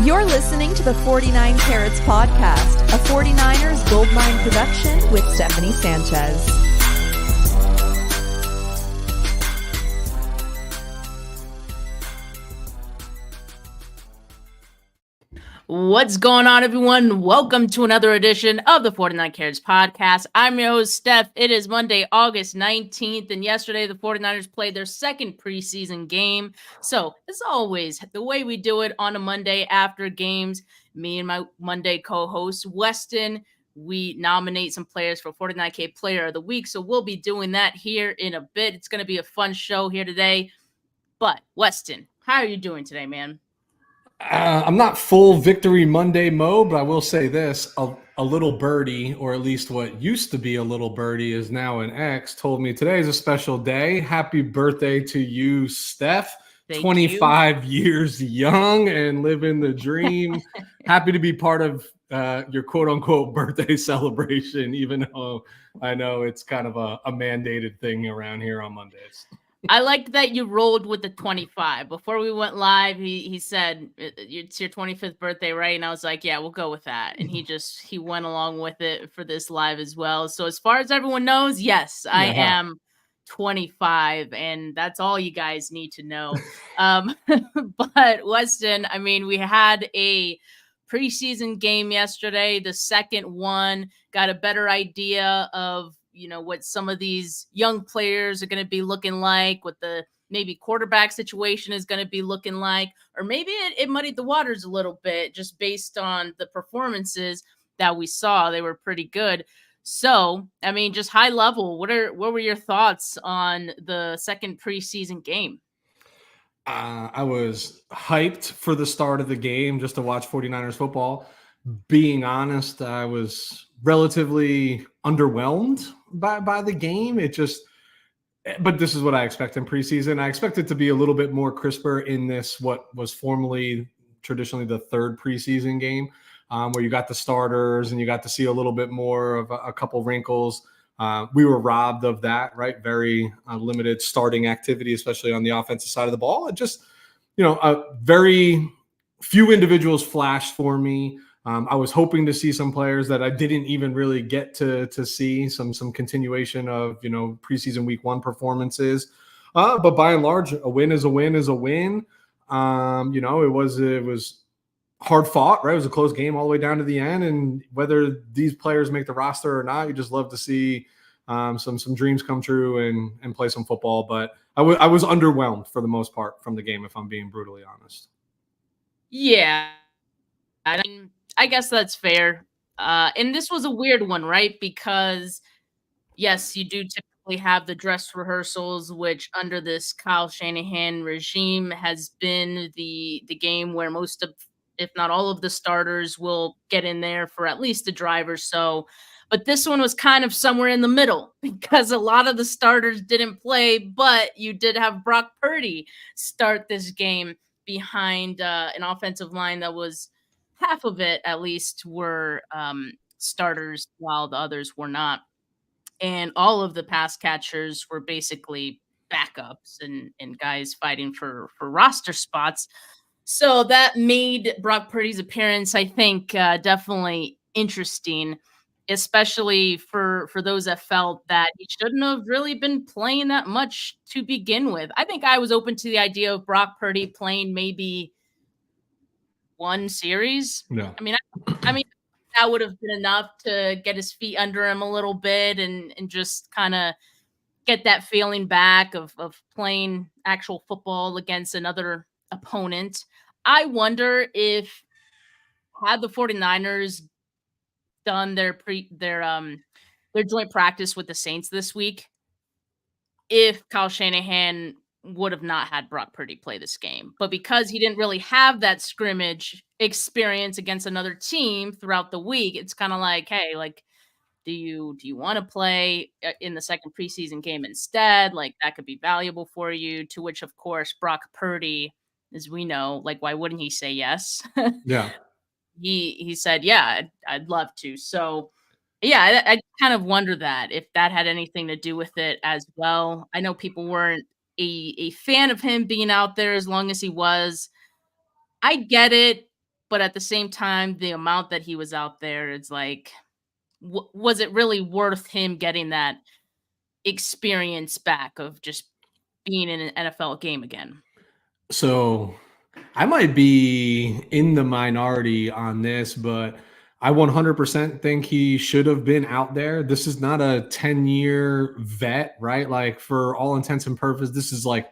You're listening to the 49 Carats Podcast, a 49ers Goldmine production with Stephanie Sanchez. What's going on, everyone? Welcome to another edition of the 49 Carats Podcast. I'm your host, Steph. It is Monday, August 19th, and yesterday the 49ers played their second preseason game. So, as always, the way we do it on a Monday after games, me and my Monday co-host, Weston, we nominate some players for 49K Player of the Week. So, we'll be doing that here in a bit. It's going to be a fun show here today. But, Weston, how are you doing today, man? I'm not full Victory Monday mode, but I will say this. A little birdie, or at least what used to be a little birdie is now an ex, told me today is a special day. Happy birthday to you, Steph. Thank 25 years young and living the dream. Happy to be part of your quote-unquote birthday celebration, even though I know it's kind of a mandated thing around here on Mondays. I like that you rolled with the 25. Before we went live, he said, it's your 25th birthday, right? And I was like, yeah, we'll go with that. And he went along with it for this live as well. So as far as everyone knows, yes, I am 25, and that's all you guys need to know. But Weston, I mean, we had a preseason game yesterday, the second one, got a better idea of what some of these young players are going to be looking like, what the maybe quarterback situation is going to be looking like, or maybe it muddied the waters a little bit just based on the performances that we saw. They were pretty good. So, I mean, just high level, what were your thoughts on the second preseason game? I was hyped for the start of the game just to watch 49ers football. Being honest, I was relatively underwhelmed by the game. But this is what I expect in preseason. I expect it to be a little bit more crisper in this, what was formerly traditionally the third preseason game, where you got the starters and you got to see a little bit more of a couple wrinkles. We were robbed of that, right? Very limited starting activity, especially on the offensive side of the ball. It just, very few individuals flashed for me. I was hoping to see some players that I didn't even really get to see, some continuation of, preseason week one performances. But by and large, a win is a win is a win. It was hard fought, right? It was a close game all the way down to the end. And whether these players make the roster or not, you just love to see some dreams come true and play some football. But I was underwhelmed for the most part from the game, if I'm being brutally honest. Yeah. I mean, I guess that's fair. And this was a weird one, right? Because, yes, you do typically have the dress rehearsals, which under this Kyle Shanahan regime has been the game where most of, if not all of the starters will get in there for at least a drive or so. But this one was kind of somewhere in the middle because a lot of the starters didn't play, but you did have Brock Purdy start this game behind an offensive line that was half of it at least were starters while the others were not. And all of the pass catchers were basically backups and guys fighting for roster spots. So that made Brock Purdy's appearance, I think, definitely interesting, especially for those that felt that he shouldn't have really been playing that much to begin with. I think I was open to the idea of Brock Purdy playing maybe one series. Yeah. I mean, that would have been enough to get his feet under him a little bit and just kind of get that feeling back of playing actual football against another opponent. I wonder if had the 49ers done their joint practice with the Saints this week, if Kyle Shanahan would have not had Brock Purdy play this game. But because he didn't really have that scrimmage experience against another team throughout the week, it's kind of like, hey, like, do you want to play in the second preseason game instead? Like, that could be valuable for you. To which, of course, Brock Purdy, as we know, like, why wouldn't he say yes? Yeah. He said, yeah, I'd love to. So, yeah, I kind of wonder that if that had anything to do with it as well. I know people weren't a fan of him being out there as long as he was. I get it, but at the same time, the amount that he was out there, it's like, was it really worth him getting that experience back of just being in an NFL game again? So I might be in the minority on this, but I 100% think he should have been out there. This is not a 10-year vet, right? Like, for all intents and purposes, this is like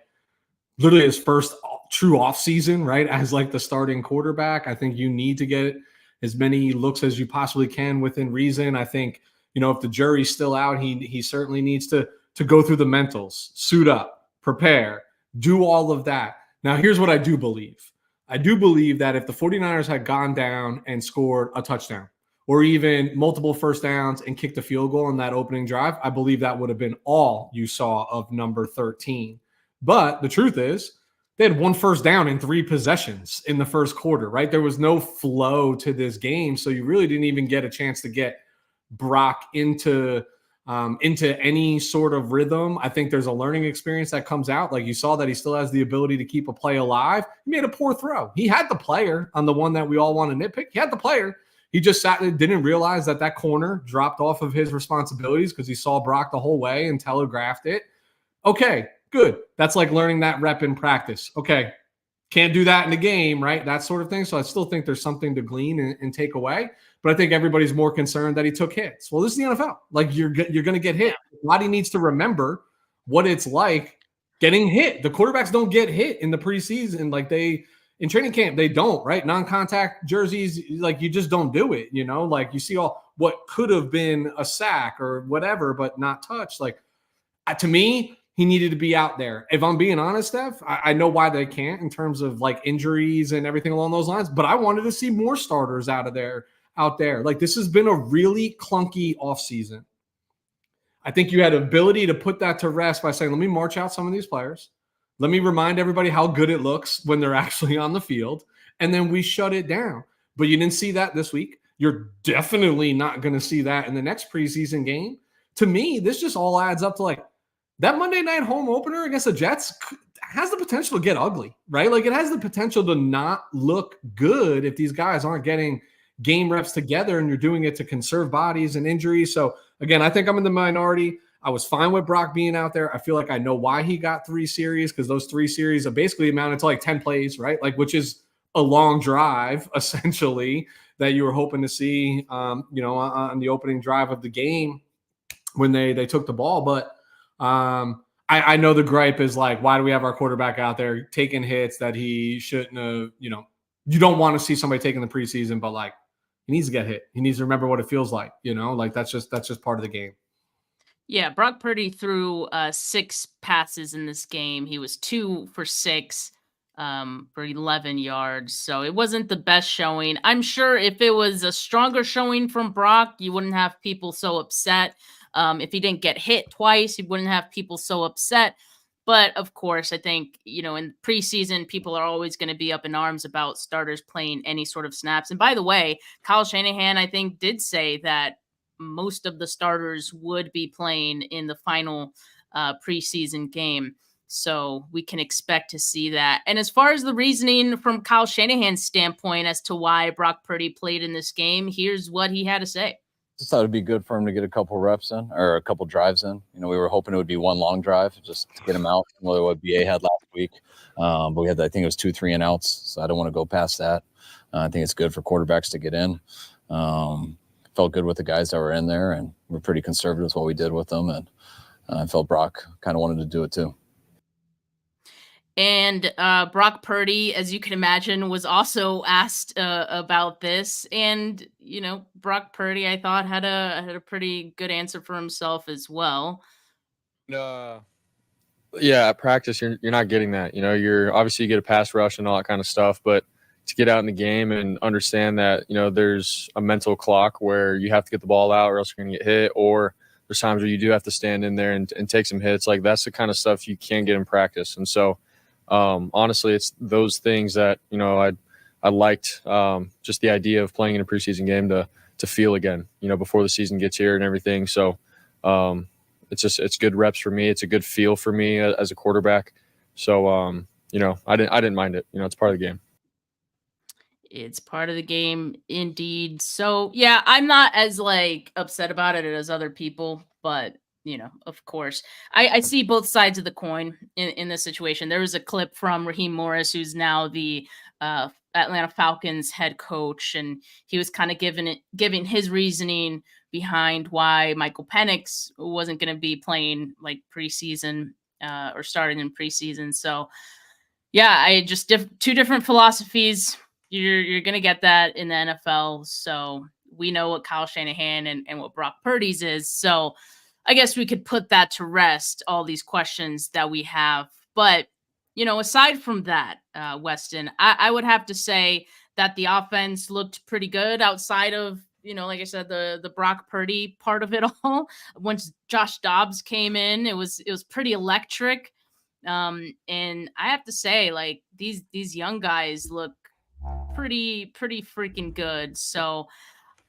literally his first true offseason, right? As like the starting quarterback. I think you need to get as many looks as you possibly can within reason. I think, if the jury's still out, he certainly needs to go through the mentals, suit up, prepare, do all of that. Now, here's what I do believe. I do believe that if the 49ers had gone down and scored a touchdown or even multiple first downs and kicked a field goal in that opening drive, I believe that would have been all you saw of number 13. But the truth is, they had 1 first down in 3 possessions in the first quarter, right? There was no flow to this game, so you really didn't even get a chance to get Brock into any sort of rhythm. I think there's a learning experience that comes out. Like, you saw that he still has the ability to keep a play alive. He made a poor throw. He had the player on the one that we all want to nitpick. He had the player. He just sat there, didn't realize that corner dropped off of his responsibilities because he saw Brock the whole way and telegraphed it. Okay, good. That's like learning that rep in practice. Okay, can't do that in the game, right? That sort of thing. So I still think there's something to glean and take away. But I think everybody's more concerned that he took hits. Well, this is the NFL. Like, you're going to get hit. The body needs to remember what it's like getting hit. The quarterbacks don't get hit in the preseason. Like, in training camp, they don't, right? Non-contact jerseys, like, you just don't do it, Like, you see all what could have been a sack or whatever, but not touched. Like, to me, he needed to be out there. If I'm being honest, Steph, I know why they can't in terms of like injuries and everything along those lines, but I wanted to see more starters out there. Like, this has been a really clunky offseason. I think you had ability to put that to rest by saying, let me march out some of these players. Let me remind everybody how good it looks when they're actually on the field. And then we shut it down. But you didn't see that this week. You're definitely not going to see that in the next preseason game. To me, this just all adds up to like, that Monday night home opener against the Jets has the potential to get ugly, right? Like, it has the potential to not look good if these guys aren't getting game reps together and you're doing it to conserve bodies and injuries. So again, I think I'm in the minority. I was fine with Brock being out there. I feel like I know why he got 3 series, because those 3 series are basically amounted to like 10 plays, right? Like, which is a long drive essentially that you were hoping to see, on the opening drive of the game when they took the ball. But I know the gripe is like, why do we have our quarterback out there taking hits that he shouldn't have? You don't want to see somebody taking the preseason, but like, he needs to get hit. He needs to remember what it feels like, like that's just part of the game. Yeah, Brock Purdy threw 6 passes in this game. He was 2 for 6 for 11 yards. So it wasn't the best showing. I'm sure if it was a stronger showing from Brock, you wouldn't have people so upset. If he didn't get hit twice, you wouldn't have people so upset. But of course, I think, in preseason, people are always going to be up in arms about starters playing any sort of snaps. And by the way, Kyle Shanahan, I think, did say that most of the starters would be playing in the final preseason game. So we can expect to see that. And as far as the reasoning from Kyle Shanahan's standpoint as to why Brock Purdy played in this game, here's what he had to say. Just thought it'd be good for him to get a couple reps in, or a couple drives in. We were hoping it would be one long drive just to get him out, similar to what BA had last week. But we had, I think it was 2 3 and outs, so I don't want to go past that. I think it's good for quarterbacks to get in. Felt good with the guys that were in there, and we're pretty conservative with what we did with them. And I felt Brock kind of wanted to do it too. And Brock Purdy, as you can imagine, was also asked about this. And, Brock Purdy, I thought, had a pretty good answer for himself as well. Yeah, at practice, you're not getting that. You're obviously you get a pass rush and all that kind of stuff. But to get out in the game and understand that, there's a mental clock where you have to get the ball out or else you're going to get hit. Or there's times where you do have to stand in there and take some hits. Like, that's the kind of stuff you can get in practice. And so, honestly, it's those things that, I liked, just the idea of playing in a preseason game to feel again, before the season gets here and everything. So, it's good reps for me. It's a good feel for me as a quarterback. So, I didn't mind it. It's part of the game. It's part of the game indeed. So, yeah, I'm not as like upset about it as other people, but of course, I see both sides of the coin in this situation. There was a clip from Raheem Morris, who's now the Atlanta Falcons head coach, and he was kind of giving his reasoning behind why Michael Penix wasn't going to be playing like preseason or starting in preseason. So, yeah, I just two different philosophies. You're gonna get that in the NFL. So we know what Kyle Shanahan and what Brock Purdy's is. So I guess we could put that to rest, all these questions that we have. But aside from that, Weston, I would have to say that the offense looked pretty good outside of, like I said, the Brock Purdy part of it all. Once Josh Dobbs came in, it was pretty electric. And I have to say, like, these young guys look pretty freaking good. So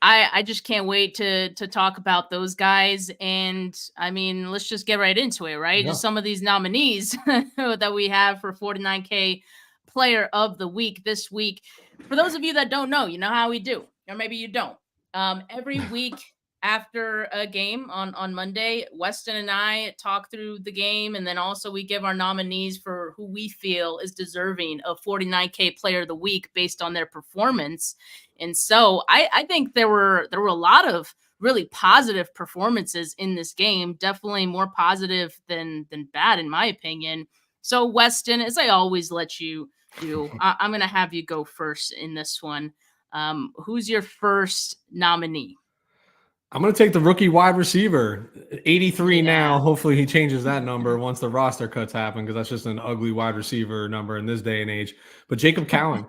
I just can't wait to talk about those guys. And I mean, let's just get right into it, right? Yeah. Just some of these nominees that we have for 49K player of the week this week. For those of you that don't know, you know how we do, or maybe you don't. Every week after a game on Monday, Weston and I talk through the game, and then also we give our nominees for who we feel is deserving of 49K player of the week based on their performance. And so I think there were a lot of really positive performances in this game, definitely more positive than bad in my opinion. So Weston, as I always let you do, I'm going to have you go first in this one. Who's your first nominee? I'm going to take the rookie wide receiver, 83 now. Yeah. Hopefully he changes that number once the roster cuts happen, because that's just an ugly wide receiver number in this day and age. But Jacob Cowan,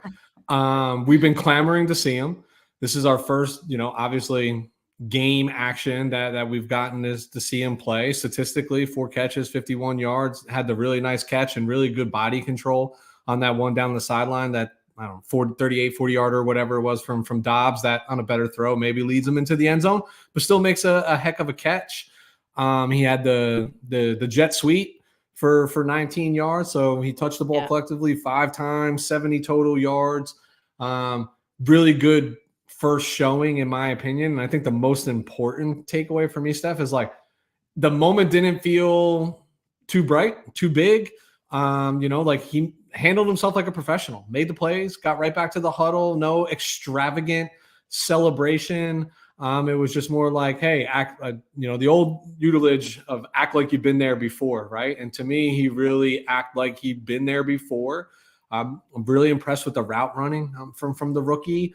we've been clamoring to see him. This is our first, obviously game action that we've gotten is to see him play. Statistically, 4 catches, 51 yards, had the really nice catch and really good body control on that one down the sideline that, I don't know, 38, 40-yarder or whatever it was from Dobbs, that on a better throw maybe leads him into the end zone, but still makes a heck of a catch. He had the jet sweep for 19 yards, so he touched the ball collectively 5 times, 70 total yards. Really good first showing, in my opinion. And I think the most important takeaway for me, Steph, is like the moment didn't feel too bright, too big. Like he handled himself like a professional, made the plays, got right back to the huddle, no extravagant celebration. It was just more like, hey, act, the old utilage of act like you've been there before, right? And to me, he really acted like he'd been there before. I'm really impressed with the route running from the rookie.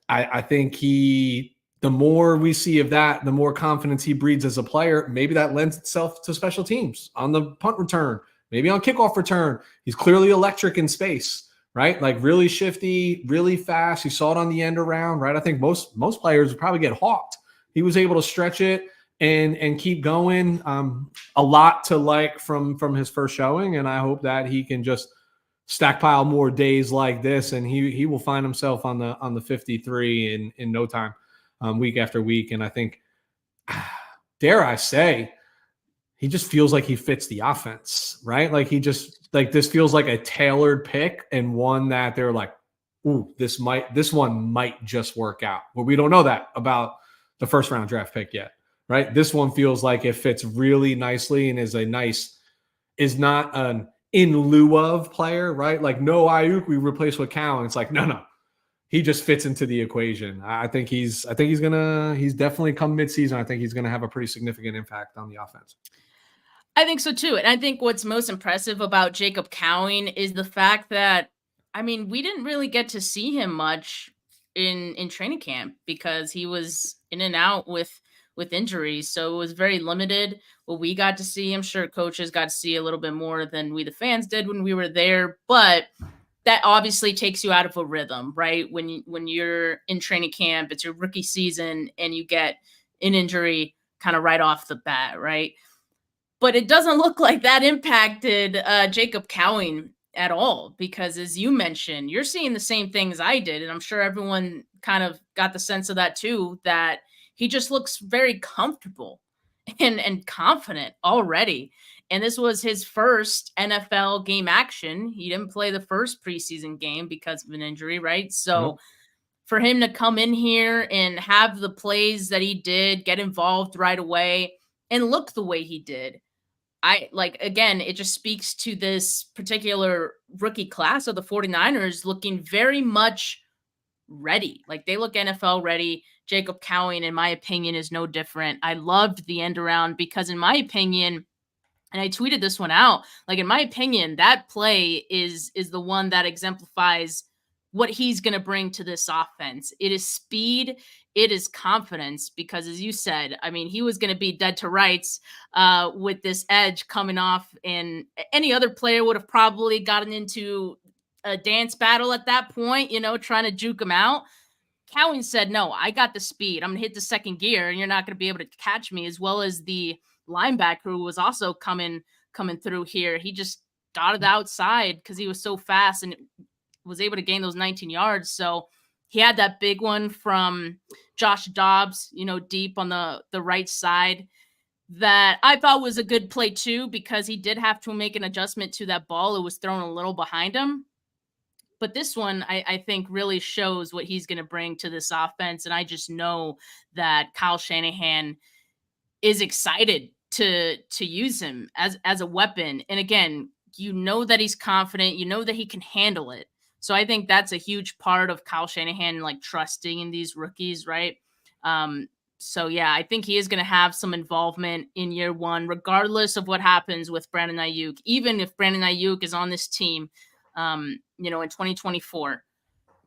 I think the more we see of that, the more confidence he breeds as a player. Maybe that lends itself to special teams on the punt return, maybe on kickoff return. He's clearly electric in space, right? Like really shifty, really fast. You saw it on the end around, right? I think most players would probably get hawked. He was able to stretch it and keep going. A lot to like from his first showing, and I hope that he can just stackpile more days like this, and he will find himself on the 53 in no time, week after week. And I think, dare I say, he just feels like he fits the offense, right? Like this feels like a tailored pick, and one that they're like, ooh, this one might just work out. But we don't know that about the first round draft pick yet, right? This one feels like it fits really nicely and is not an in lieu of player, right? Like no Ayuk, we replace with Cowan. It's like, no. He just fits into the equation. I think he's definitely come midseason. I think he's going to have a pretty significant impact on the offense. I think so too. And I think what's most impressive about Jacob Cowan is the fact that, I mean, we didn't really get to see him much in training camp because he was in and out with injuries. So it was very limited what we got to see. I'm sure coaches got to see a little bit more than we, the fans, did when we were there. But that obviously takes you out of a rhythm, right? When you're in training camp, it's your rookie season and you get an injury kind of right off the bat, right? But it doesn't look like that impacted Jacob Cowan at all, because as you mentioned, you're seeing the same things I did. And I'm sure everyone kind of got the sense of that too, that he just looks very comfortable and confident already. And this was his first NFL game action. He didn't play the first preseason game because of an injury, right? So for him to come in here and have the plays that he did, get involved right away, and look the way he did, again, it just speaks to this particular rookie class of the 49ers looking very much ready. Like, they look NFL ready. Jacob Cowing, in my opinion, is no different. I loved the end around because, in my opinion, and I tweeted this one out, like, in my opinion, that play is the one that exemplifies what he's going to bring to this offense. It is speed. It is confidence because, as you said, I mean, he was going to be dead to rights with this edge coming off, and any other player would have probably gotten into a dance battle at that point, trying to juke him out. Cowing said, no, I got the speed. I'm going to hit the second gear, and you're not going to be able to catch me, as well as the linebacker who was also coming through here. He just dotted outside because he was so fast and was able to gain those 19 yards. So he had that big one from Josh Dobbs, deep on the right side that I thought was a good play too, because he did have to make an adjustment to that ball. It was thrown a little behind him. But this one, I think, really shows what he's going to bring to this offense. And I just know that Kyle Shanahan is excited to use him as a weapon. And again, that he's confident, that he can handle it. So I think that's a huge part of Kyle Shanahan, like, trusting in these rookies, right? So yeah, I think he is going to have some involvement in year one, regardless of what happens with Brandon Ayuk. Even if Brandon Ayuk is on this team, in 2024,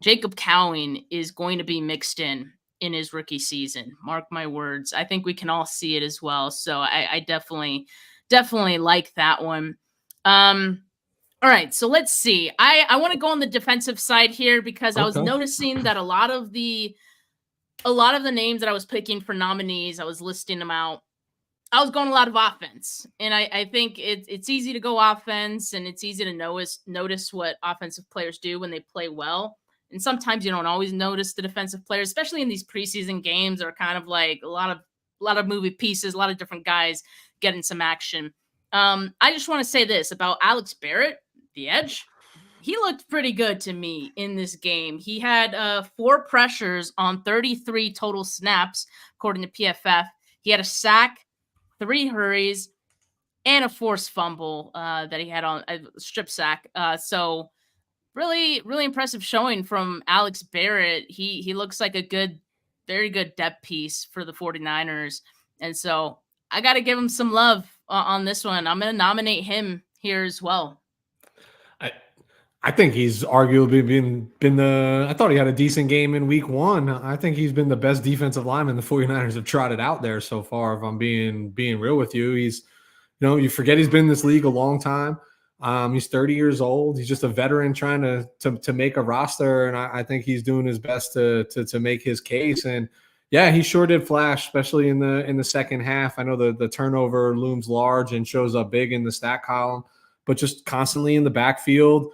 Jacob Cowing is going to be mixed in his rookie season. Mark my words. I think we can all see it as well. So I definitely like that one. All right, so let's see. I want to go on the defensive side here because I was noticing that a lot of the names that I was picking for nominees, I was listing them out. I was going a lot of offense, and I think it's easy to go offense, and it's easy to notice what offensive players do when they play well. And sometimes you don't always notice the defensive players, especially in these preseason games, are kind of like a lot of movie pieces, a lot of different guys getting some action. I just want to say this about Alex Barrett, the edge. He looked pretty good to me in this game. He had 4 pressures on 33 total snaps, according to PFF. He had a sack, 3 hurries, and a forced fumble that he had on a strip sack. So really, really impressive showing from Alex Barrett. He looks like a very good depth piece for the 49ers. And so I got to give him some love on this one. I'm going to nominate him here as well. I think he's arguably been I thought he had a decent game in week 1. I think he's been the best defensive lineman the 49ers have trotted out there so far. If I'm being real with you, he's, you forget he's been in this league a long time. He's 30 years old. He's just a veteran trying to make a roster. And I think he's doing his best to make his case. And yeah, he sure did flash, especially in the second half. I know the turnover looms large and shows up big in the stat column, but just constantly in the backfield.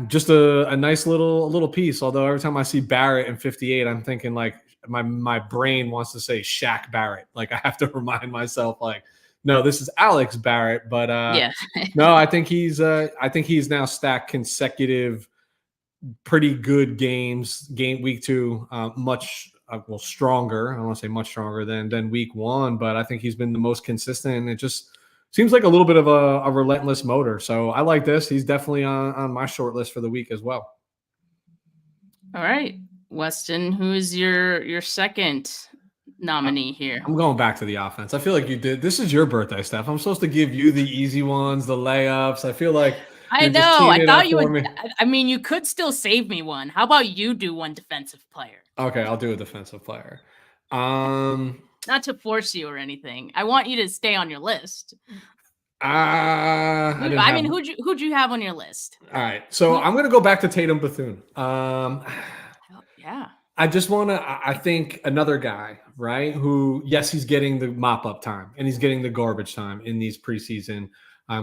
Just a nice little piece. Although every time I see Barrett in 58, I'm thinking like my brain wants to say Shaq Barrett. Like, I have to remind myself, like, no, this is Alex Barrett. But no, I think he's now stacked consecutive pretty good games. Week 2, much stronger. I don't want to say much stronger than week 1, but I think he's been the most consistent. And it just seems like a little bit of a relentless motor. So I like this. He's definitely on my short list for the week as well. All right, Weston, who is your second nominee here? I'm going back to the offense. I feel like you did. This is your birthday, Steph. I'm supposed to give you the easy ones, the layups. I feel like I know. I thought you would. I mean, you could still save me one. How about you do one defensive player? Okay, I'll do a defensive player. Not to force you or anything. I want you to stay on your list. Who'd you have on your list? All right. So I'm going to go back to Tatum Bethune. Yeah. I just want to, I think another guy, right, who, yes, he's getting the mop-up time and he's getting the garbage time in these preseason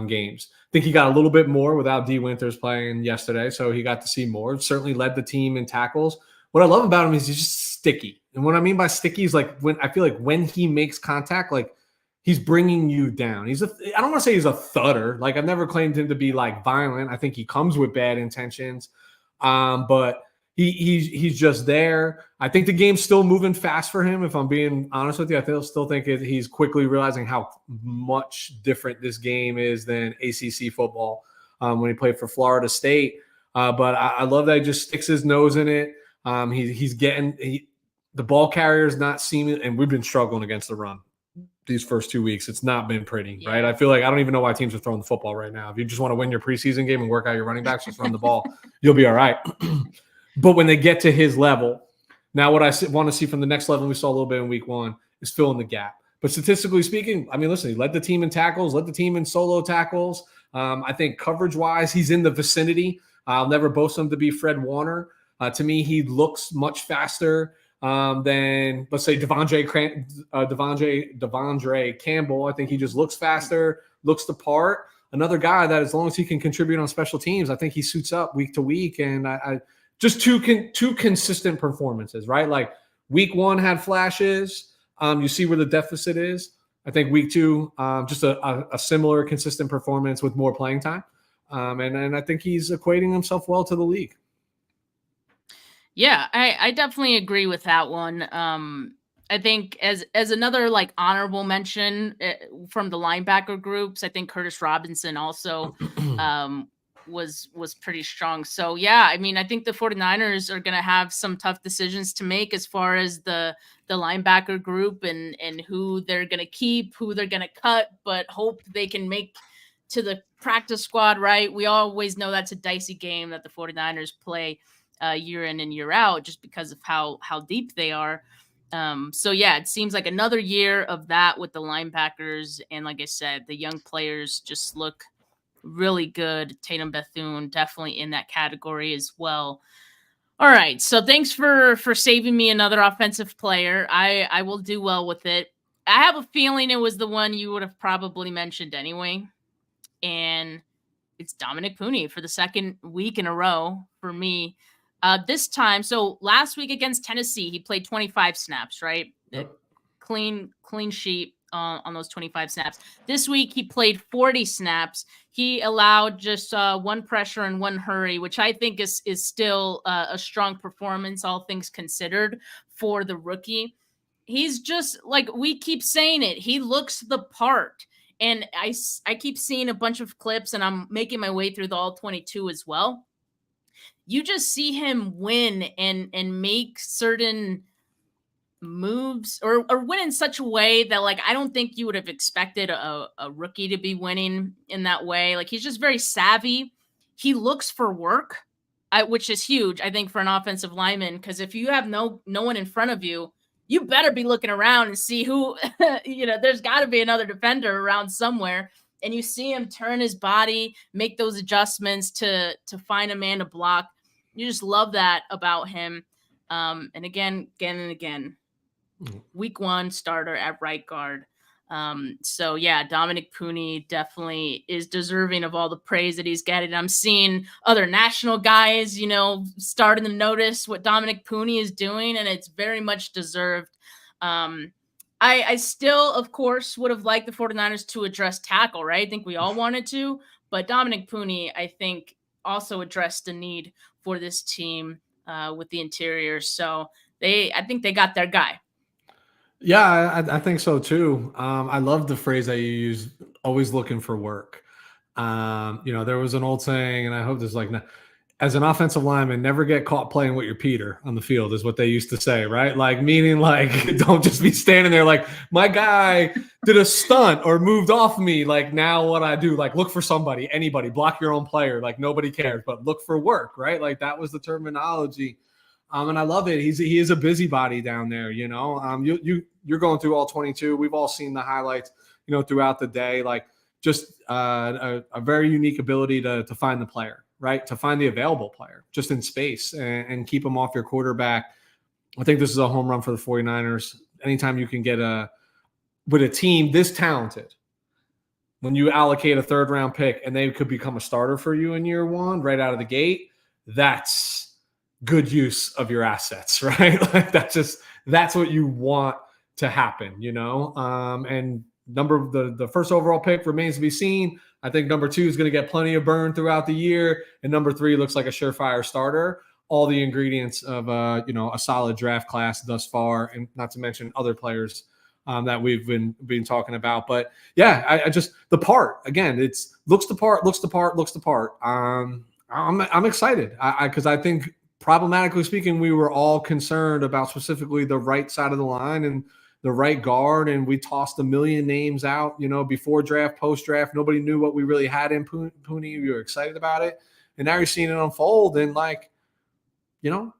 games. I think he got a little bit more without D. Winters playing yesterday, so he got to see more. Certainly led the team in tackles. What I love about him is he's just sticky. And what I mean by sticky is like when I feel like when he makes contact, like he's bringing you down. I don't want to say he's a thudder. Like, I've never claimed him to be like violent. I think he comes with bad intentions. But he's just there. I think the game's still moving fast for him. If I'm being honest with you, I still think he's quickly realizing how much different this game is than ACC football when he played for Florida State. But I love that he just sticks his nose in it. He's getting the ball carrier's not seeming, and we've been struggling against the run these first 2 weeks. It's not been pretty, right? I feel like I don't even know why teams are throwing the football right now. If you just want to win your preseason game and work out your running backs, just run the ball. You'll be all right. But when they get to his level, now what I want to see from the next level we saw a little bit in week 1 is filling the gap. But statistically speaking, I mean, listen, he led the team in tackles, led the team in solo tackles. I think coverage-wise, he's in the vicinity. I'll never boast him to be Fred Warner. To me, he looks much faster than, let's say, Devondre Campbell. I think he just looks faster, looks the part. Another guy that, as long as he can contribute on special teams, I think he suits up week to week. And I just two consistent performances, right? Like week 1 had flashes. You see where the deficit is. I think week 2, just a similar consistent performance with more playing time. And I think he's equating himself well to the league. Yeah, I definitely agree with that one. I think as another like honorable mention from the linebacker groups, I think Curtis Robinson also was pretty strong. So yeah, I mean, I think the 49ers are going to have some tough decisions to make as far as the linebacker group and who they're going to keep, who they're going to cut, but hope they can make to the practice squad, right? We always know that's a dicey game that the 49ers play year in and year out just because of how deep they are. So yeah, it seems like another year of that with the linebackers. And like I said, the young players just look really good. Tatum Bethune definitely in that category as well. All right. So thanks for saving me another offensive player. I will do well with it. I have a feeling it was the one you would have probably mentioned anyway. And it's Dominic Pooney for the second week in a row for me. This time, so last week against Tennessee, he played 25 snaps, right? Yep. Clean sheet on those 25 snaps. This week, he played 40 snaps. He allowed just 1 pressure and 1 hurry, which I think is still a strong performance, all things considered, for the rookie. He's just, like we keep saying it, he looks the part. And I keep seeing a bunch of clips, and I'm making my way through the all 22 as well. You just see him win and make certain moves or win in such a way that, like, I don't think you would have expected a rookie to be winning in that way. Like, he's just very savvy. He looks for work, which is huge, I think, for an offensive lineman, because if you have no one in front of you, you better be looking around and see who, there's got to be another defender around somewhere. And you see him turn his body, make those adjustments to find a man to block. You just love that about him. And again and again, week 1 starter at right guard. So yeah, Dominic Pooney definitely is deserving of all the praise that he's getting. I'm seeing other national guys, starting to notice what Dominic Pooney is doing, and it's very much deserved. I still, of course, would have liked the 49ers to address tackle, right? I think we all wanted to, but Dominic Pooney, I think, also addressed the need for this team with the interior. So I think they got their guy. Yeah, I think so too. I love the phrase that you use, always looking for work. There was an old saying, and I hope this is like, as an offensive lineman, never get caught playing with your Peter on the field is what they used to say, right? Like, meaning like, don't just be standing there like, my guy did a stunt or moved off me. Like, now what I do, like, look for somebody, anybody, block your own player. Like, nobody cares, but look for work, right? Like, that was the terminology. And I love it. He is a busybody down there, you're going through all 22. We've all seen the highlights, throughout the day, like just a very unique ability to find the player, right? To find the available player just in space and keep them off your quarterback. I think this is a home run for the 49ers. Anytime you can get with a team this talented, when you allocate a 3rd round pick and they could become a starter for you in year 1 right out of the gate, that's good use of your assets, right? Like that's what you want to happen, and the first overall pick remains to be seen. I think number 2 is going to get plenty of burn throughout the year, and number 3 looks like a surefire starter. All the ingredients of a solid draft class thus far, and not to mention other players that we've been talking about. But yeah, I just the part again, it's looks the part. I'm excited because I think problematically speaking, we were all concerned about specifically the right side of the line and the right guard, and we tossed a million names out, before draft, post draft. Nobody knew what we really had in Pooney. We were excited about it, and now you're seeing it unfold. And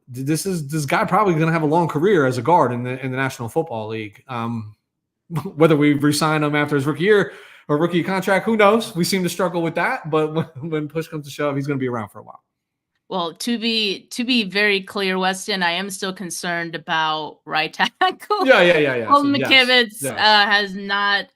this guy probably going to have a long career as a guard in the National Football League. Whether we re-sign him after his rookie year or rookie contract, who knows? We seem to struggle with that, but when push comes to shove, he's going to be around for a while. Well, to be very clear, Weston, I am still concerned about right tackle. Yeah. Colton McKivitz yes. has not,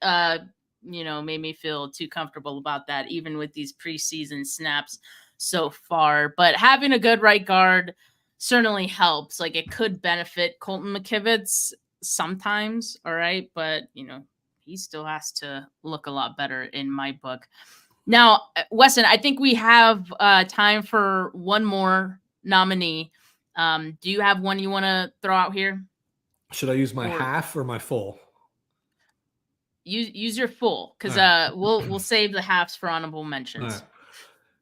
made me feel too comfortable about that, even with these preseason snaps so far. But having a good right guard certainly helps. Like, it could benefit Colton McKivitz sometimes, all right? But, he still has to look a lot better in my book. Now, Weston, I think we have time for one more nominee. Do you have one you want to throw out here? Should I use my half or my full? Use your full, because we'll save the halves for honorable mentions.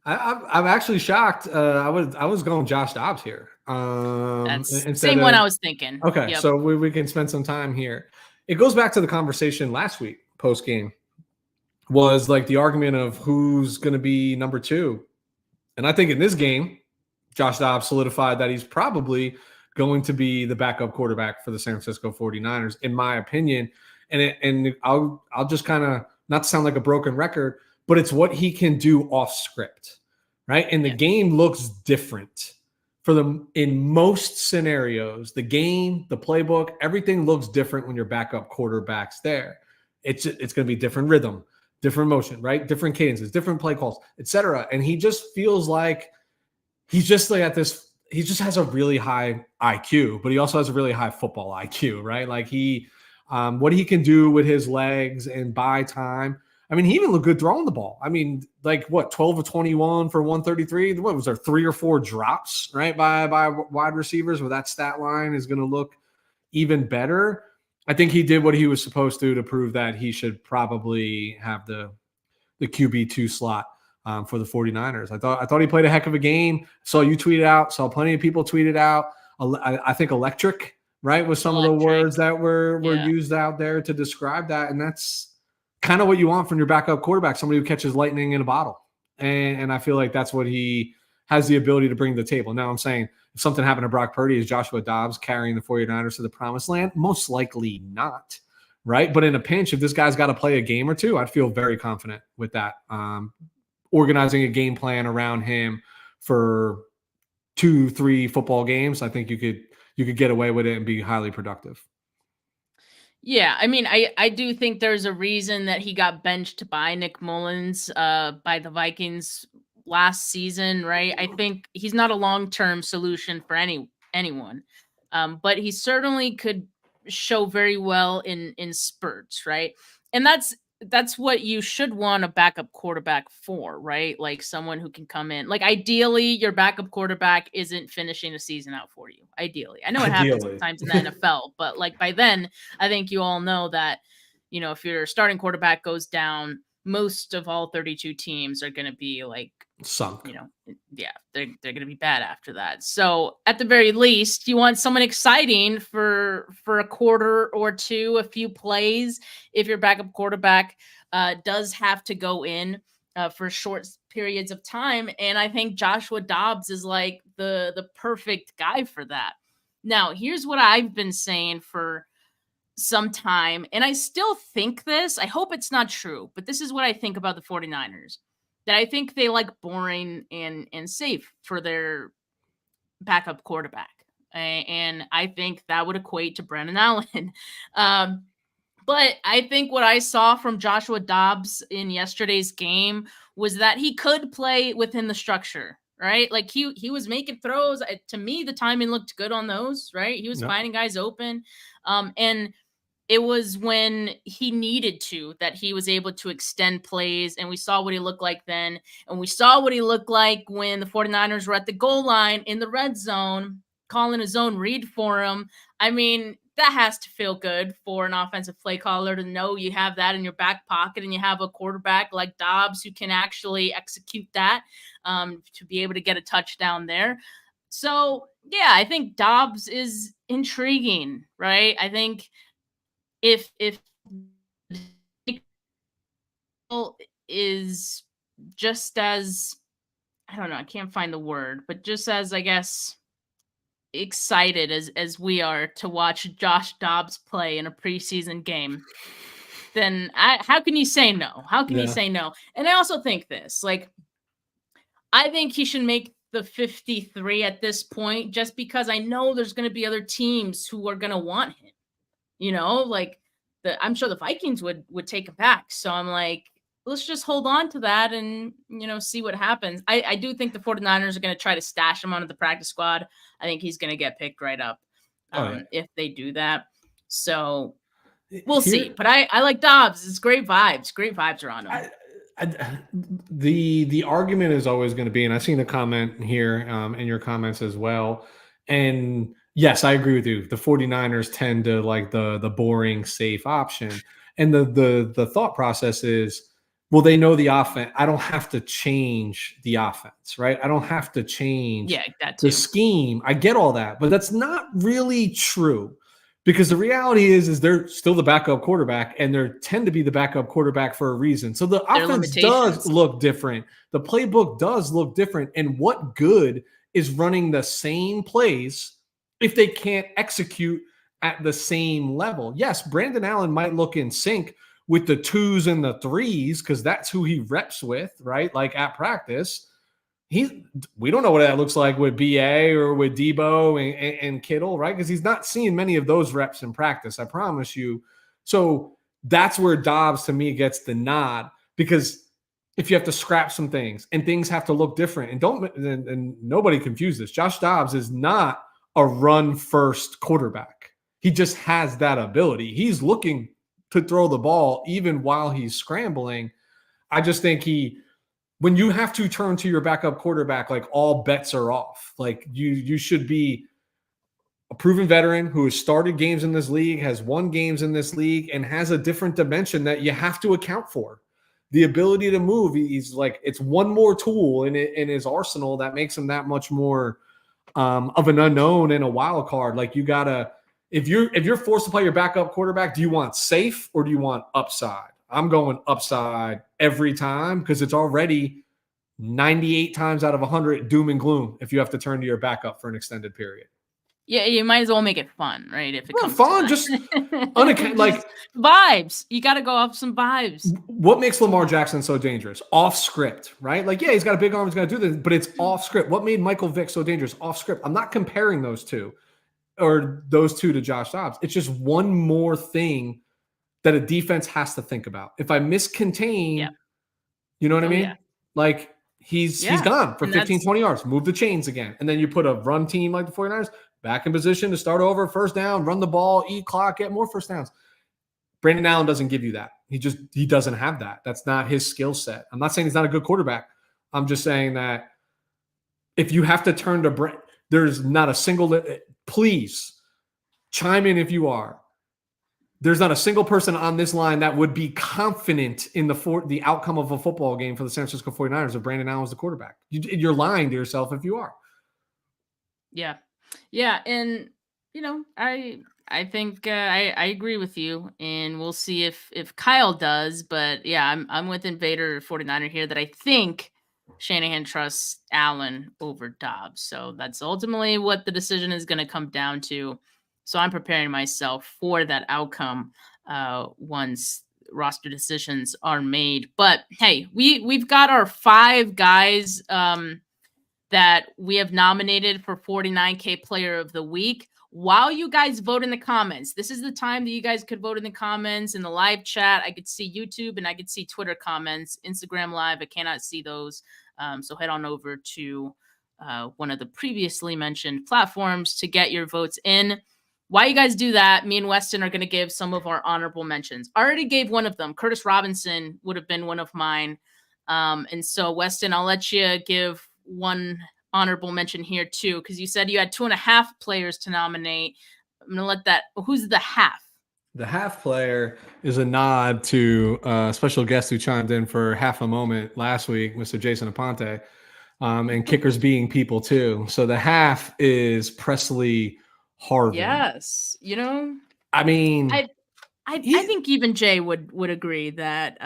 I'm actually shocked. I was going Josh Dobbs here. That's the same one I was thinking. Okay, yep. So we can spend some time here. It goes back to the conversation last week post game. Was like the argument of who's going to be number 2. And I think in this game, Josh Dobbs solidified that he's probably going to be the backup quarterback for the San Francisco 49ers, in my opinion. And I'll just kind of, not to sound like a broken record, but it's what he can do off script, right? And the game looks different for them in most scenarios. The game, the playbook, everything looks different when your backup quarterback's there. It's going to be different rhythm, different motion, right? Different cadences, different play calls, etc. And he just feels like he's just like at this. He just has a really high IQ, but he also has a really high football IQ, right? Like what he can do with his legs and buy time. I mean, he even looked good throwing the ball. I mean, like 12 of 21 for 133. What was there, 3 or 4 drops, right? By wide receivers, where that stat line is going to look even better. I think he did what he was supposed to prove that he should probably have the QB2 slot for the 49ers. I thought he played a heck of a game. Saw you tweet it out. Saw plenty of people tweet it out. I think electric, right, was some of the words that were used out there to describe that. And that's kind of what you want from your backup quarterback, somebody who catches lightning in a bottle. And I feel like that's what he has the ability to bring to the table. Now I'm saying if something happened to Brock Purdy, is Joshua Dobbs carrying the 49ers to the promised land? Most likely not, right? But in a pinch, if this guy's got to play a game or two, I'd feel very confident with that. Organizing a game plan around him for 2-3 football games, I think you could get away with it and be highly productive. Yeah, I mean, I do think there's a reason that he got benched by Nick Mullins by the Vikings last season, right? I think he's not a long-term solution for anyone, but he certainly could show very well in spurts, right? And that's what you should want a backup quarterback for, right? Like someone who can come in. Like ideally, your backup quarterback isn't finishing a season out for you. Ideally. I know it happens sometimes in the NFL, but like by then, I think you all know that, if your starting quarterback goes down, most of all 32 teams are going to be like sunk. They're going to be bad after that. So at the very least, you want someone exciting for a quarter or two, a few plays. If your backup quarterback does have to go in for short periods of time, and I think Joshua Dobbs is like the perfect guy for that. Now, here's what I've been saying for some time, and I still think this. I hope it's not true, but this is what I think about the 49ers. That I think they like boring and safe for their backup quarterback. And I think that would equate to Brandon Allen. But I think what I saw from Joshua Dobbs in yesterday's game was that he could play within the structure, right? Like he was making throws. To me, the timing looked good on those, right? He was finding guys open. And it was when he needed to that he was able to extend plays, and we saw what he looked like then, and we saw what he looked like when the 49ers were at the goal line in the red zone, calling a zone read for him. I mean, that has to feel good for an offensive play caller to know you have that in your back pocket and you have a quarterback like Dobbs who can actually execute that, to be able to get a touchdown there. So, yeah, I think Dobbs is intriguing, right? I think if is just as, I don't know, I can't find the word, but just as, I guess, excited as we are to watch Josh Dobbs play in a preseason game, then how can you say no? How can you Yeah. say no? And I also think this, like, I think he should make the 53 at this point, just because I know there's going to be other teams who are going to want him. Like I'm sure the Vikings would take him back. So I'm like, let's just hold on to that and, see what happens. I do think the 49ers are going to try to stash him onto the practice squad. I think he's going to get picked right up if they do that. So we'll see. But I like Dobbs. It's great vibes. Great vibes are on him. The argument is always going to be, and I've seen the comment here in your comments as well. And yes, I agree with you. The 49ers tend to like the boring, safe option. And the thought process is, well, they know the offense. I don't have to change the offense, right? I don't have to change the scheme. I get all that, but that's not really true. Because the reality is they're still the backup quarterback, and they tend to be the backup quarterback for a reason. So the offense does look different. The playbook does look different. And what good is running the same plays if they can't execute at the same level? Yes, Brandon Allen might look in sync with the 2s and the 3s because that's who he reps with, right? Like at practice. We don't know what that looks like with BA or with Debo and Kittle, right? Because he's not seeing many of those reps in practice, I promise you. So that's where Dobbs, to me, gets the nod, because if you have to scrap some things and things have to look different, and nobody confuse this, Josh Dobbs is not a run-first quarterback. He just has that ability. He's looking to throw the ball even while he's scrambling. I just think when you have to turn to your backup quarterback, like all bets are off. Like you should be a proven veteran who has started games in this league, has won games in this league, and has a different dimension that you have to account for. The ability to move, he's like, it's one more tool in his arsenal that makes him that much more of an unknown and a wild card. Like you gotta, if you're forced to play your backup quarterback, do you want safe or do you want upside? I'm going upside every time because it's already 98 times out of 100 doom and gloom if you have to turn to your backup for an extended period. Yeah, you might as well make it fun, right? If it comes fun, to just like vibes. You got to go off some vibes. What makes Lamar Jackson so dangerous? Off script, right? Like, yeah, he's got a big arm, he's got to do this, but it's off script. What made Michael Vick so dangerous? Off script. I'm not comparing those two to Josh Dobbs. It's just one more thing that a defense has to think about. If I miscontain, you know what I mean? Yeah. Like he's gone for 15, 20 yards, move the chains again. And then you put a run team like the 49ers back in position to start over, first down, run the ball, eat clock, get more first downs. Brandon Allen doesn't give you that. He doesn't have that. That's not his skill set. I'm not saying he's not a good quarterback. I'm just saying that if you have to turn to there's not a single, please chime in if you are. There's not a single person on this line that would be confident in the outcome of a football game for the San Francisco 49ers if Brandon Allen was the quarterback. You're lying to yourself if you are. Yeah. Yeah. And, I think I agree with you, and we'll see if Kyle does. But, yeah, I'm with Invader 49er here that I think Shanahan trusts Allen over Dobbs. So that's ultimately what the decision is going to come down to. So I'm preparing myself for that outcome once roster decisions are made. But hey, we've got our 5 guys that we have nominated for 49K Player of the Week. While you guys vote in the comments, this is the time that you guys could vote in the comments in the live chat. I could see YouTube and I could see Twitter comments, Instagram Live. I cannot see those. So head on over to one of the previously mentioned platforms to get your votes in. while you guys do that, me and Weston are going to give some of our honorable mentions. I already gave one of them. Curtis Robinson would have been one of mine. And so, Weston, I'll let you give one honorable mention here, too, because you said you had 2.5 players to nominate. I'm going to let that. Who's the half? The half player is a nod to a special guest who chimed in for half a moment last week, Mr. Jason Aponte, and kickers being people too. So the half is Presley Harvin. Yes. I mean, I think even Jay would agree that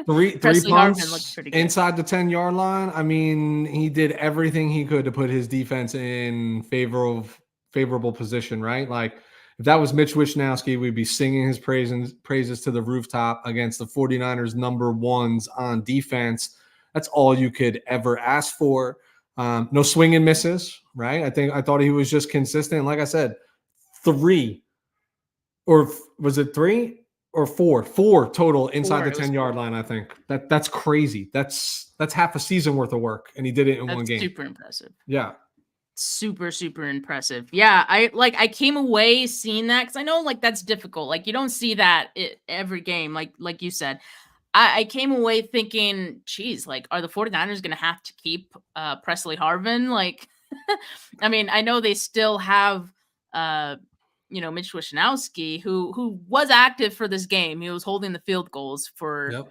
three Presley punts Harvin looks pretty good. inside the 10-yard line. I mean, he did everything he could to put his defense in favorable position, right? Like, if that was Mitch Wishnowsky, we'd be singing his praises to the rooftop against the 49ers number ones on defense. That's all you could ever ask for. No swing and misses, right? I thought he was just consistent. Like I said, 3 or was it 3 or 4? 4 total inside the 10-yard line, I think. That's crazy. That's half a season worth of work, and he did it in one game. Super impressive. Yeah. Super, super impressive. Yeah, I came away seeing that because I know that's difficult. Like, you don't see that every game, like you said. I came away thinking, geez, are the 49ers going to have to keep Presley Harvin? I mean, I know they still have Mitch Wishnowsky, who was active for this game. He was holding the field goals for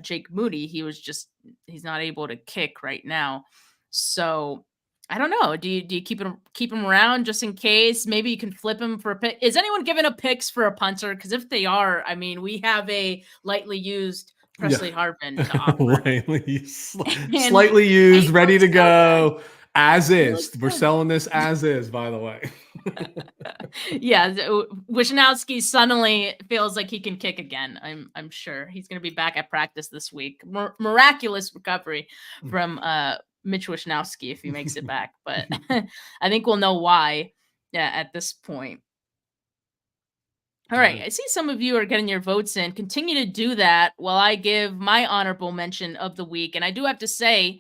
Jake Moody. He's not able to kick right now. So I don't know. Do you keep him around just in case? Maybe you can flip him for a pick. Is anyone giving up picks for a punter? Because if they are, I mean, we have a lightly used Presley Harvin to offer. Slightly used, ready to go, as is. We're selling this as is, by the way. Yeah, Wishnowski suddenly feels like he can kick again. I'm sure he's going to be back at practice this week. Miraculous recovery from Mitch Wishnowsky if he makes it back, but I think we'll know why at this point. All right, I see some of you are getting your votes in. Continue to do that while I give my honorable mention of the week. And I do have to say,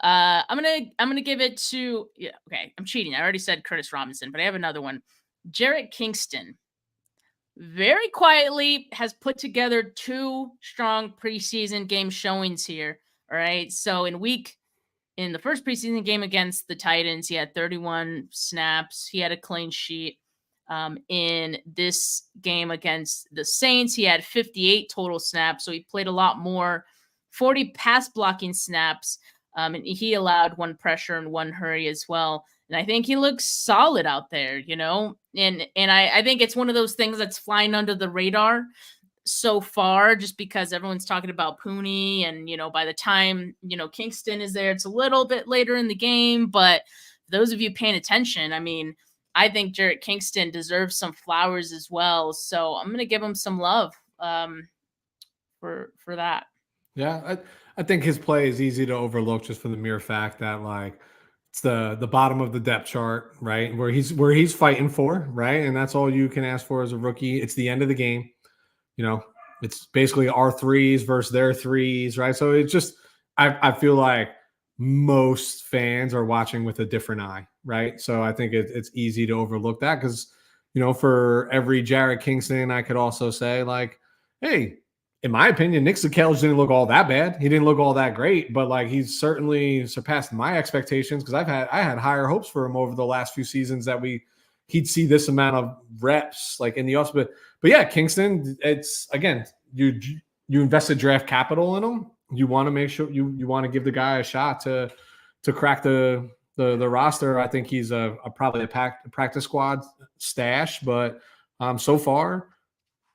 I'm gonna give it to okay, I'm cheating. I already said Curtis Robinson, but I have another one. Jarrett Kingston very quietly has put together 2 strong preseason game showings here. All right, so in the first preseason game against the Titans, he had 31 snaps. He had a clean sheet. In this game against the Saints, he had 58 total snaps. So he played a lot more, 40 pass blocking snaps. And he allowed 1 pressure and 1 hurry as well. And I think he looks solid out there, and I think it's one of those things that's flying under the radar so far, just because everyone's talking about Pooney, and by the time Kingston is there, it's a little bit later in the game. But for those of you paying attention, I mean, I think Jarrett Kingston deserves some flowers as well. So I'm gonna give him some love for that. Yeah, I think his play is easy to overlook just for the mere fact that it's the bottom of the depth chart, right? Where he's fighting for, right? And that's all you can ask for as a rookie. It's the end of the game. It's basically our 3s versus their 3s, right? So it's just, I feel like most fans are watching with a different eye, right? So I think it's easy to overlook that because, for every Jarrett Kingston, I could also say hey, in my opinion, Nick Zakelj didn't look all that bad. He didn't look all that great, but he's certainly surpassed my expectations because I had higher hopes for him over the last few seasons that he'd see this amount of reps in the offseason. But yeah, Kingston, it's again, you invested draft capital in him. You want to make sure you want to give the guy a shot to crack the roster. I think he's probably a practice squad stash, but so far,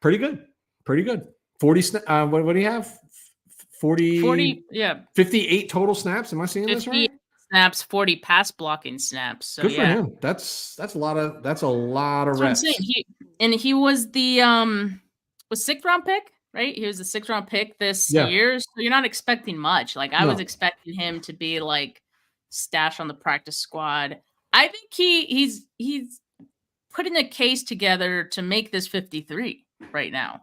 pretty good. 40 what do you have? 40 yeah. 58 total snaps. Am I seeing this right? Snaps, 40 pass blocking snaps. So good for him. That's a lot of reps. What I'm saying. He was the was 6th round pick, right? He was the 6th round pick this year. So you're not expecting much. I was expecting him to be stash on the practice squad. I think he's putting a case together to make this 53 right now.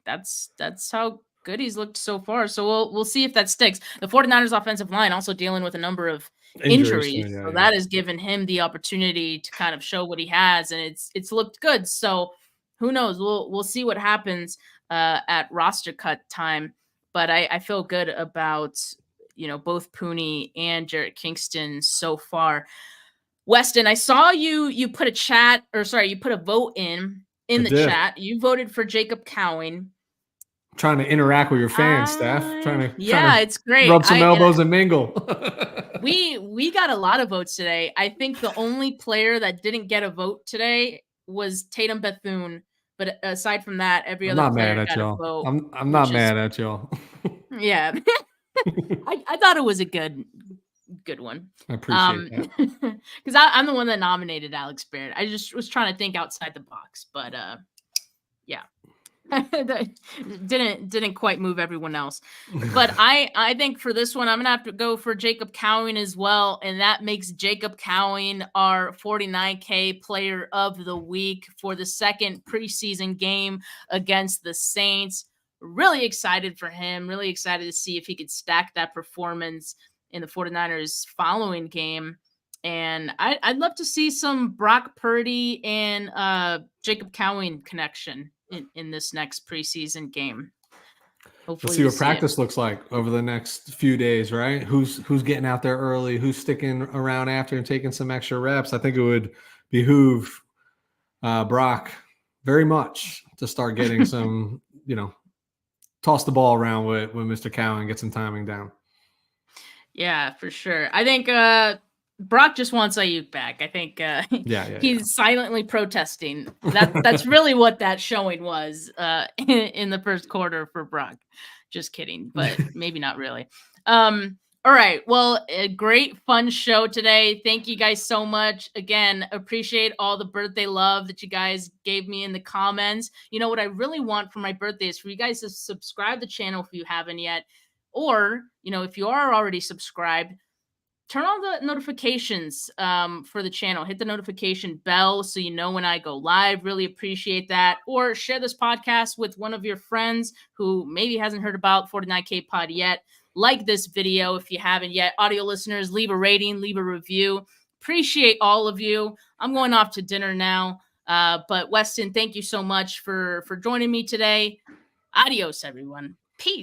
That's how good he's looked so far. So we'll see if that sticks. The 49ers offensive line also dealing with a number of injuries. Yeah, So yeah. that has given him the opportunity to kind of show what he has, and it's looked good. So who knows? We'll see what happens at roster cut time. But I feel good about both Pooney and Jarrett Kingston so far. Weston, I saw you put a vote in I the did. chat. You voted for Jacob Cowing. Trying to interact with your fans, Steph. Trying Yeah, to it's great. rub some elbows and mingle. We got a lot of votes today. I think the only player that didn't get a vote today was Tatum Bethune. But aside from that, every I'm other not mad player at got a y'all. vote. I'm which not is mad at y'all. Yeah. I thought it was a good one. I appreciate that. Because I'm the one that nominated Alex Barrett. I just was trying to think outside the box, but yeah. That didn't quite move everyone else. But I think for this one, I'm gonna have to go for Jacob Cowing as well, and that makes Jacob Cowing our 49K player of the week for the second preseason game against the Saints. Really excited for him. Really excited to see if he could stack that performance in the 49ers following game. And I'd love to see some Brock Purdy and Jacob Cowing connection in this next preseason game. Hopefully Let's see we what practice looks like over the next few days, right? Who's getting out there early, who's sticking around after and taking some extra reps. I think it would behoove Brock very much to start getting some, toss the ball around with Mr. Cowan, get some timing down. Yeah, for sure. I think Brock just wants Ayuk back. I think he's silently protesting. That's really what that showing was in the first quarter for Brock. Just kidding, but maybe not really. All right. Well, a great fun show today. Thank you guys so much. Again, appreciate all the birthday love that you guys gave me in the comments. You know what I really want for my birthday is for you guys to subscribe to the channel if you haven't yet. Or, if you are already subscribed, turn on the notifications for the channel. Hit the notification bell so you know when I go live. Really appreciate that. Or share this podcast with one of your friends who maybe hasn't heard about 49K Pod yet. Like this video if you haven't yet. Audio listeners, leave a rating, leave a review. Appreciate all of you. I'm going off to dinner now. But Weston, thank you so much for joining me today. Adios, everyone.